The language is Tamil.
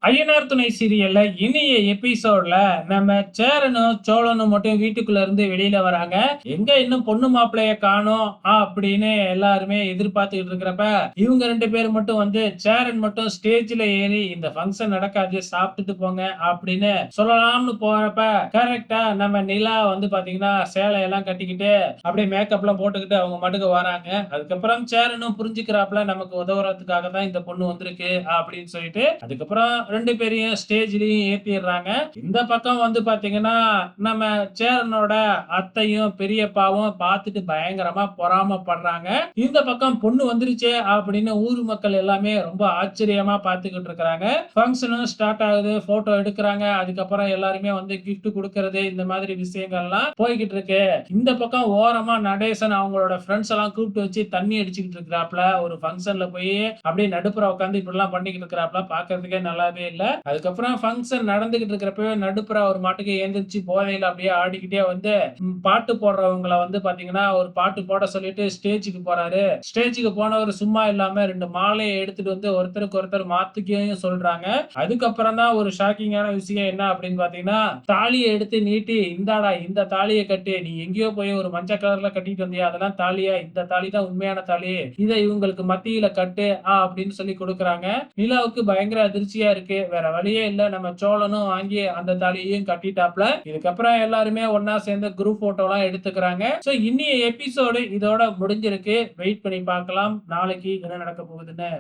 ஐயனார் துணை சீரியல்ல இனிய எபிசோட்ல நம்ம சேரனும் சோழனும் மட்டும் வீட்டுக்குள்ள இருந்து வெளியில வராங்க. எங்க இன்னும் பொண்ணு மாப்பிள்ளைய காணோம் அப்படின்னு எல்லாருமே எதிர்பார்த்துக்கிட்டு இருக்கிறப்ப, இவங்க 2 பேர் மட்டும் வந்து சேரன் மட்டும் ஸ்டேஜ்ல ஏறி இந்த ஃபங்ஷன் நடக்காது சாப்பிட்டுட்டு போங்க அப்படின்னு சொல்லலாம்னு போறப்ப, கரெக்ட்டா நம்ம நிலா வந்து பாத்தீங்கன்னா சேலையெல்லாம் கட்டிக்கிட்டு அப்படியே மேக்கப்லாம் போட்டுக்கிட்டு அவங்க பாட்டுக்கு வராங்க. அதுக்கப்புறம் சேரனும் புரிஞ்சுக்கிறாப்ல நமக்கு உதவுறதுக்காக தான் இந்த பொண்ணு வந்திருக்கு அப்படின்னு சொல்லிட்டு, அதுக்கப்புறம் 2 பேரையும் ஸ்டேஜ்லயும் ஏத்திர்றாங்க. இந்த பக்கம் வந்து பாத்தீங்கன்னா, நம்ம சேரனோட அத்தையும், பெரியப்பாவும் பாத்துட்டு பயங்கரமா பொறாமப்படுறாங்க. இந்த பக்கம் பொண்ணு வந்துருச்சே அப்படின்னு ஊர் மக்கள் எல்லாமே ரொம்ப ஆச்சரியமா பாத்துக்கிட்டு இருக்கிறாங்க. ஃபங்ஷனும் ஸ்டார்ட் ஆகுது. போட்டோ எடுக்குறாங்க. அதுக்கப்புறம் எல்லாருமே வந்து கிஃப்ட் குடுக்கறது இந்த மாதிரி விஷயங்கள்லாம் போய்க்கிட்டு இருக்கு. இந்த பக்கம் ஓரமா நடேசன் அவங்களோட ஃப்ரெண்ட்ஸ் எல்லாம் கூப்பிட்டு வச்சு தண்ணி அடிச்சுக்கிட்டு இருக்கிறாப்ல. ஒரு ஃபங்ஷன்ல போய் அப்படியே நடுப்புற உட்கார்ந்து இப்படிலாம் பண்ணிக்கிட்டு இருக்கிறாப்ல. பாக்குறதுக்கே நல்லாவே இல்ல. அதுக்கப்புறம் ஃபங்ஷன் நடந்துகிட்டு இருக்கிறப்பவே நடுப்புற ஒரு மாட்டுக்கு எந்திரிச்சு போதையில அப்படியே ஆடிக்கிட்டே வந்து பாட்டு போடுறவங்கள வந்து பாத்தீங்கன்னா ஒரு பாட்டு போட சொல்லிட்டு ஸ்டேஜுக்கு போறாரு. ஸ்டேஜுக்கு போனவர் சும்மா இல்லாம 2 மாலையை எடுத்துட்டு வந்து ஒருத்தருக்கு ஒருத்தர் மாத்திக்கவும் சொல்றாங்க. அதுக்கப்புறம் தான் ஒரு ஷாக்கிங்கான விஷயம் என்ன அப்படின்னு பாத்தீங்கன்னா, தாலியை எடுத்து நீட்டி இந்தாடா இந்த தாலியை கட்டு, நீ எங்கேயோ போய் ஒரு மஞ்சள் கலர்ல கட்டிட்டு வந்தியா, அதெல்லாம் தாலியா, இந்த தாலி தான் உண்மையான தாலி, இதை இவங்களுக்கு மத்தியில கட்டு அப்படின்னு சொல்லி கொடுக்குறாங்க. நிலாவுக்கு பயங்கர அதிர்ச்சியா இருக்கு. வேற வழியே இல்ல. நம்ம சோழனும் வாங்கி அந்த தாலியையும் கட்டிட்டாப்ல. இதுக்கப்புறம் எல்லாருமே ஒண்ணா சேர்ந்து குரூப் போட்டோலாம் எடுத்துக்கிறாங்க. சோ இன்னிய எபிசோடு இதோட முடிஞ்சிருக்கு. வெயிட் பண்ணி பார்க்கலாம். நாளைக்கு என்ன நடக்க போகுதுன்னு.